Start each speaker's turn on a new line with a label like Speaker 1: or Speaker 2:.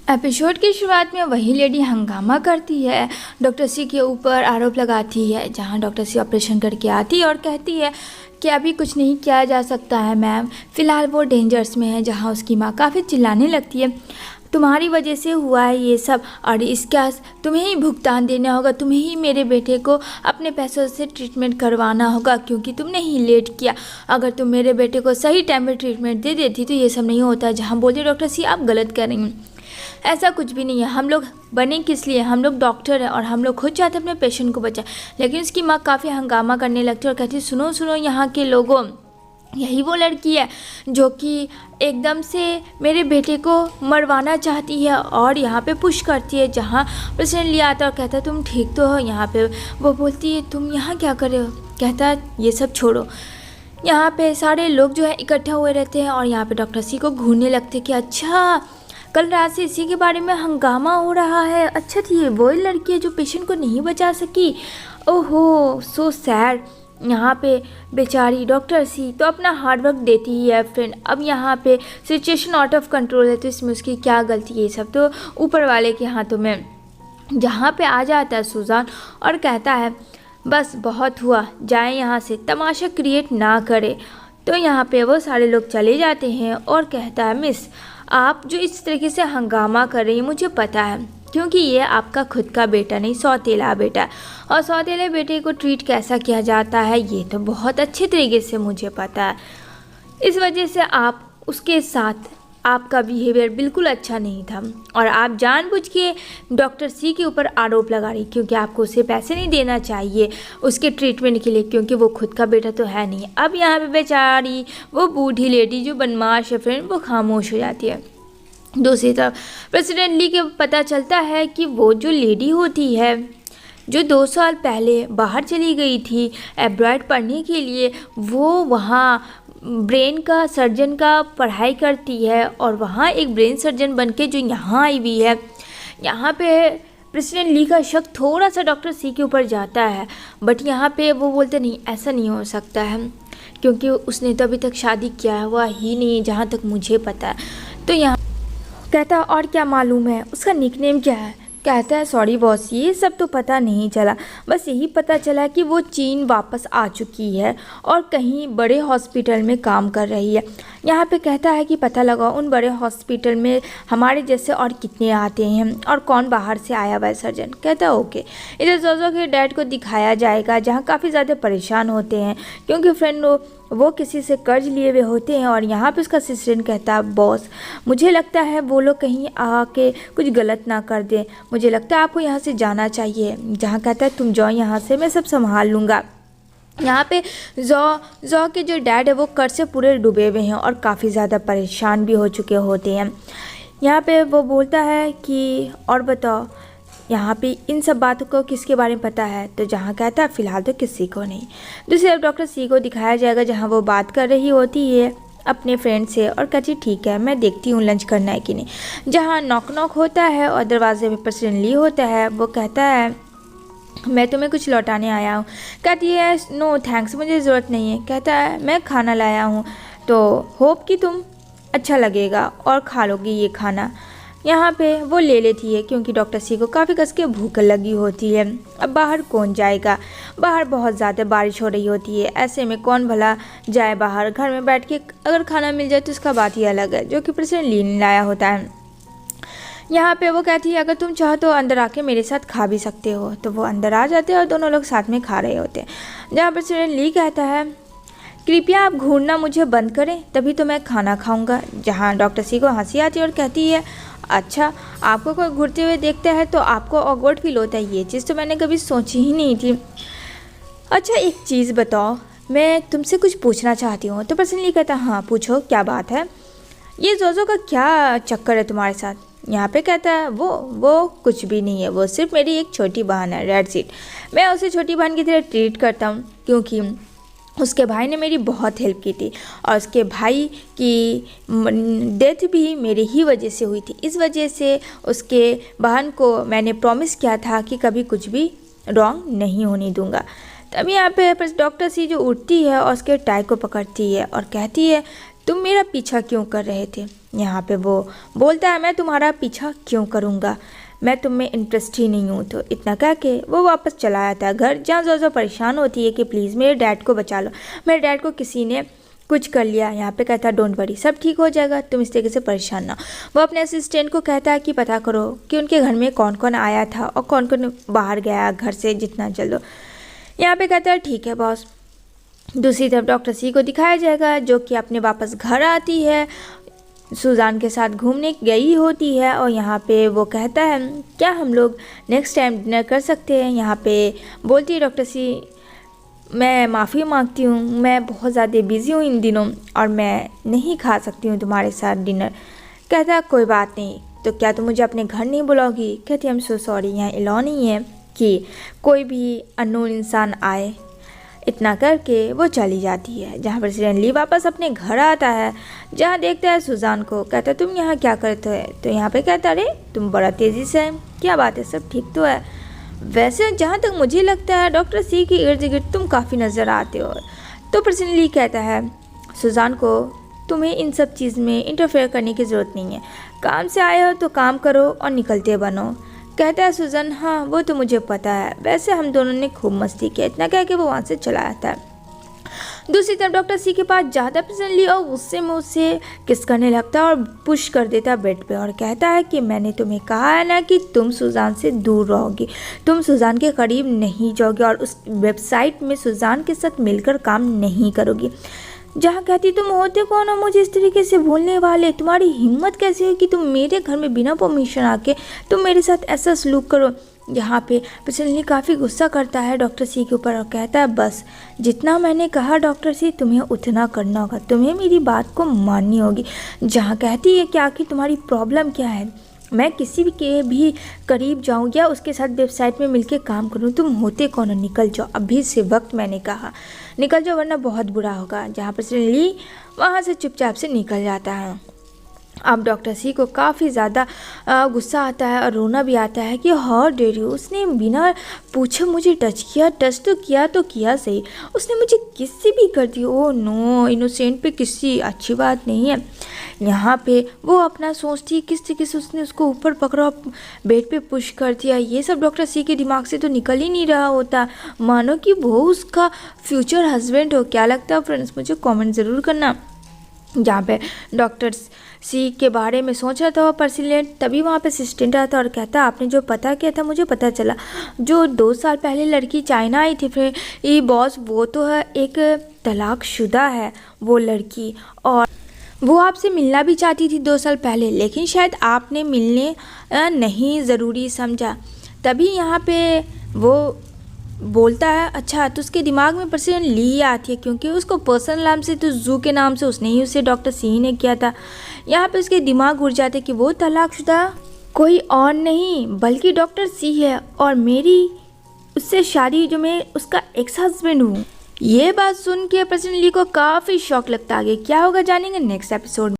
Speaker 1: Episode की शुरुआत में वही लेडी हंगामा करती है, डॉक्टर सी के ऊपर आरोप लगाती है। जहां डॉक्टर सी ऑपरेशन करके आती है और कहती है कि अभी कुछ नहीं किया जा सकता है मैम, फ़िलहाल वो डेंजर्स में है। जहां उसकी माँ काफ़ी चिल्लाने लगती है, तुम्हारी वजह से हुआ है ये सब और इसका तुम्हें ही भुगतान देना होगा, तुम्हें ही मेरे बेटे को अपने पैसों से ट्रीटमेंट करवाना होगा क्योंकि तुमने ही लेट किया। अगर तुम मेरे बेटे को सही टाइम पे ट्रीटमेंट दे देती तो ये सब नहीं होता। जहाँ बोलती डॉक्टर सी आप गलत कर रही हैं, ऐसा कुछ भी नहीं है। हम लोग बने किस लिए, हम लोग डॉक्टर हैं और हम लोग खुद चाहते हैं अपने पेशेंट को बचाएं। लेकिन उसकी माँ काफ़ी हंगामा करने लगती है और कहती सुनो सुनो यहाँ के लोगों, यही वो लड़की है जो कि एकदम से मेरे बेटे को मरवाना चाहती है और यहाँ पे पुश करती है। जहाँ पेशेंट लिया आता है और कहता है तुम ठीक तो हो यहाँ पे। वो बोलती है तुम यहाँ क्या कर रहे हो, कहता है ये सब छोड़ो। यहाँ पे सारे लोग जो है इकट्ठा हुए रहते हैं और यहाँ पे डॉक्टर सी को घूरने लगते कि अच्छा कल रात से इसी के बारे में हंगामा हो रहा है। अच्छा थी ये वही लड़की है जो पेशेंट को नहीं बचा सकी। ओहो सो सैड। यहाँ पे बेचारी डॉक्टर सी तो अपना हार्ड वर्क देती ही है फ्रेंड। अब यहाँ पे सिचुएशन आउट ऑफ कंट्रोल है तो इसमें उसकी क्या गलती है, ये सब तो ऊपर वाले के हाथों में। जहाँ पे आ जाता है सुजान और कहता है बस बहुत हुआ, जाए यहाँ से, तमाशा क्रिएट ना करे। तो यहाँ पे वो सारे लोग चले जाते हैं और कहता है मिस आप जो इस तरीके से हंगामा कर रही हैं मुझे पता है, क्योंकि ये आपका खुद का बेटा नहीं सौतेला बेटा है और सौतेले बेटे को ट्रीट कैसा किया जाता है ये तो बहुत अच्छे तरीके से मुझे पता है। इस वजह से आप उसके साथ आपका बिहेवियर बिल्कुल अच्छा नहीं था और आप जानबूझ के डॉक्टर सी के ऊपर आरोप लगा रही क्योंकि आपको उसे पैसे नहीं देना चाहिए उसके ट्रीटमेंट के लिए, क्योंकि वो खुद का बेटा तो है नहीं। अब यहाँ पे बेचारी वो बूढ़ी लेडी जो बदमाश है फ्रेंड वो खामोश हो जाती है। दूसरी तरफ प्रेसिडेंट ली के पता चलता है कि वो जो लेडी होती है जो 2 साल पहले बाहर चली गई थी एब्रॉयड पढ़ने के लिए, वो वहाँ ब्रेन का सर्जन का पढ़ाई करती है और वहाँ एक ब्रेन सर्जन बनके जो यहाँ आई हुई है। यहाँ पे प्रेसिडेंट ली का शक थोड़ा सा डॉक्टर सी के ऊपर जाता है, बट यहाँ पे वो बोलते नहीं ऐसा नहीं हो सकता है क्योंकि उसने तो अभी तक शादी किया हुआ ही नहीं जहाँ तक मुझे पता है। तो यहाँ कहता और क्या मालूम है उसका निकनेम क्या है, कहता है सॉरी बॉस ये सब तो पता नहीं चला, बस यही पता चला कि वो चीन वापस आ चुकी है और कहीं बड़े हॉस्पिटल में काम कर रही है। यहाँ पे कहता है कि पता लगा उन बड़े हॉस्पिटल में हमारे जैसे और कितने आते हैं और कौन बाहर से आया हुआ है सर्जन। कहता है ओके। इधर जोजो के डैड को दिखाया जाएगा जहाँ काफ़ी ज़्यादा परेशान होते हैं क्योंकि फ्रेंड वो किसी से कर्ज लिए हुए होते हैं और यहाँ पे उसका असिस्टेंट कहता है बॉस मुझे लगता है वो लोग कहीं आके कुछ गलत ना कर दें, मुझे लगता है आपको यहाँ से जाना चाहिए। जहाँ कहता है तुम जाओ यहाँ से, मैं सब संभाल लूँगा। यहाँ पे जॉ के जो डैड है वो कर्ज से पूरे डूबे हुए हैं और काफ़ी ज़्यादा परेशान भी हो चुके होते हैं। यहाँ पे वो बोलता है कि और बताओ यहाँ पे इन सब बातों को किसके बारे में पता है, तो जहाँ कहता है फ़िलहाल तो किसी को नहीं। दूसरी तरफ डॉक्टर सी को दिखाया जाएगा जहाँ वो बात कर रही होती है अपने फ्रेंड से और कहती ठीक है मैं देखती हूँ लंच करना है कि नहीं। जहाँ नॉक नॉक होता है और दरवाजे पे प्रेसिडेंट ली होता है, वो कहता है मैं तुम्हें कुछ लौटाने आया हूँ। कहती है नो थैंक्स मुझे ज़रूरत नहीं है। कहता है मैं खाना लाया हूँ तो होप कि तुम अच्छा लगेगा और खा लोगी ये खाना। यहाँ पे वो ले लेती है क्योंकि डॉक्टर सी को काफ़ी कस के भूख लगी होती है। अब बाहर कौन जाएगा, बाहर बहुत ज़्यादा बारिश हो रही होती है, ऐसे में कौन भला जाए बाहर। घर में बैठ के अगर खाना मिल जाए तो उसका बात ही अलग है, जो कि प्रेसिडेंट ली ने लाया होता है। यहाँ पे वो कहती है अगर तुम चाहो तो अंदर आके मेरे साथ खा भी सकते हो। तो वो अंदर आ जाते हैं और दोनों लोग साथ में खा रहे होते हैं। जहाँ प्रेसिडेंट ली कहता है कृपया आप घूरना मुझे बंद करें तभी तो मैं खाना खाऊंगा। जहाँ डॉक्टर सी को हंसी आती है और कहती है अच्छा आपको कोई घूरते हुए देखता है तो आपको ऑकवर्ड फील होता है, ये चीज़ तो मैंने कभी सोची ही नहीं थी। अच्छा एक चीज़ बताओ मैं तुमसे कुछ पूछना चाहती हूँ। तो पर्सनली कहता हाँ पूछो क्या बात है, ये जोजो का क्या चक्कर है तुम्हारे साथ। यहाँ पे कहता है वो कुछ भी नहीं है, वो सिर्फ मेरी एक छोटी बहन है रेड सीट। मैं उसे छोटी बहन की तरह ट्रीट करता हूँ क्योंकि उसके भाई ने मेरी बहुत हेल्प की थी और उसके भाई की डेथ भी मेरी ही वजह से हुई थी। इस वजह से उसके बहन को मैंने प्रॉमिस किया था कि कभी कुछ भी रॉन्ग नहीं होने दूंगा। तभी यहाँ पे डॉक्टर सी जो उठती है और उसके टाई को पकड़ती है और कहती है तुम मेरा पीछा क्यों कर रहे थे। यहाँ पे वो बोलता है मैं तुम्हारा पीछा क्यों करूँगा, मैं तुम में इंटरेस्ट ही नहीं हूँ। तो इतना कह के वो वापस चला आता है घर, जहाँ जोजो परेशान होती है कि प्लीज़ मेरे डैड को बचा लो, मेरे डैड को किसी ने कुछ कर लिया। यहाँ पे कहता है डोंट वरी, सब ठीक हो जाएगा, तुम इस तरीके से परेशान ना। वो अपने असिस्टेंट को कहता है कि पता करो कि उनके घर में कौन कौन आया था और कौन कौन बाहर गया घर से, जितना जल्द। यहाँ पे कहता है ठीक है बॉस। दूसरी तरफ डॉक्टर सी को दिखाया जाएगा जो कि अपने वापस घर आती है, सुजान के साथ घूमने गई होती है। और यहाँ पे वो कहता है क्या हम लोग नेक्स्ट टाइम डिनर कर सकते हैं। यहाँ पे बोलती है डॉक्टर सी मैं माफ़ी मांगती हूँ, मैं बहुत ज़्यादा बिज़ी हूँ इन दिनों और मैं नहीं खा सकती हूँ तुम्हारे साथ डिनर। कहता है कोई बात नहीं, तो क्या तुम मुझे अपने घर नहीं बुलाओगी। कहती है आई एम सो सॉरी, यहाँ अलाउ नहीं है कि कोई भी अननोन इंसान आए। इतना करके वो चली जाती है, जहाँ प्रेसिडेंट ली वापस अपने घर आता है, जहाँ देखता है सुजान को। कहता है तुम यहाँ क्या करते हो। तो यहाँ पे कहता है अरे तुम बड़ा तेज़ी से, क्या बात है, सब ठीक तो है। वैसे जहाँ तक मुझे लगता है डॉक्टर सी के इर्द गिर्द तुम काफ़ी नज़र आते हो। तो प्रेसिडेंट ली कहता है सुजान को तुम्हें इन सब चीज़ में इंटरफेयर करने की ज़रूरत नहीं है, काम से आए हो तो काम करो और निकलते बनो। कहता है सुजान हाँ वो तो मुझे पता है, वैसे हम दोनों ने खूब मस्ती किया। इतना कह के वो वहाँ से चला आता है। दूसरी तरफ डॉक्टर सी के पास जाता प्रेजेंटली और गुस्से में उससे किस करने लगता है और पुश कर देता बेड पे और कहता है कि मैंने तुम्हें कहा है ना कि तुम सुजान से दूर रहोगी, तुम सुजान के करीब नहीं जाओगी और उस वेबसाइट में सुजान के साथ मिलकर काम नहीं करोगी। जहाँ कहती तुम होते कौन हो मुझे इस तरीके से बोलने वाले, तुम्हारी हिम्मत कैसे है कि तुम मेरे घर में बिना परमिशन आके तुम मेरे साथ ऐसा सलूक करो। यहाँ पे प्रेसिडेंट काफ़ी गुस्सा करता है डॉक्टर सी के ऊपर और कहता है बस जितना मैंने कहा डॉक्टर सी तुम्हें उतना करना होगा, तुम्हें मेरी बात को माननी होगी। जहाँ कहती है कि आखिर तुम्हारी प्रॉब्लम क्या है, मैं किसी भी के भी करीब जाऊँ या उसके साथ वेबसाइट में मिलके काम करूँ, तुम होते कौन हो, निकल जाओ अभी से वक्त, मैंने कहा निकल जाओ वरना बहुत बुरा होगा। जहाँ प्रेसिडेंट ली वहाँ से चुपचाप से निकल जाता है। अब डॉक्टर सी को काफ़ी ज़्यादा गुस्सा आता है और रोना भी आता है कि हाउ डेयर यू, उसने बिना पूछे मुझे टच किया, टच तो किया सही, उसने मुझे किसी भी कर दी। ओह नो, इनोसेंट पे किसी अच्छी बात नहीं है। यहाँ पे वो अपना सोचती है किस तरीके से उसने उसको ऊपर पकड़ा, बेड पे पुश कर दिया। ये सब डॉक्टर सी के दिमाग से तो निकल ही नहीं रहा होता, मानो कि वो उसका फ्यूचर हस्बैंड हो। क्या लगता है फ्रेंड्स, मुझे कमेंट ज़रूर करना। जहाँ पे डॉक्टर सी के बारे में सोच रहा था वो प्रेसिडेंट, तभी वहाँ पे असिस्टेंट आता और कहता आपने जो पता किया था मुझे पता चला, जो 2 साल पहले लड़की चाइना आई थी फिर ये बॉस, वो तो है एक तलाकशुदा है वो लड़की, और वो आपसे मिलना भी चाहती थी 2 साल पहले, लेकिन शायद आपने मिलने नहीं ज़रूरी समझा। तभी यहाँ पे वो बोलता है अच्छा, तो उसके दिमाग में प्रेसिडेंट ली आती है क्योंकि उसको पर्सनल नाम से तो जू के नाम से उसने ही उसे डॉक्टर सी ने किया था। यहाँ पे उसके दिमाग उड़ जाते कि वो तलाकशुदा कोई और नहीं बल्कि डॉक्टर सी है और मेरी उससे शादी जो मैं उसका एक्स हस्बैंड हूँ। ये बात सुन के प्रेसिडेंट ली को काफ़ी शौक लगता है। आगे क्या होगा जानेंगे नेक्स्ट एपिसोड।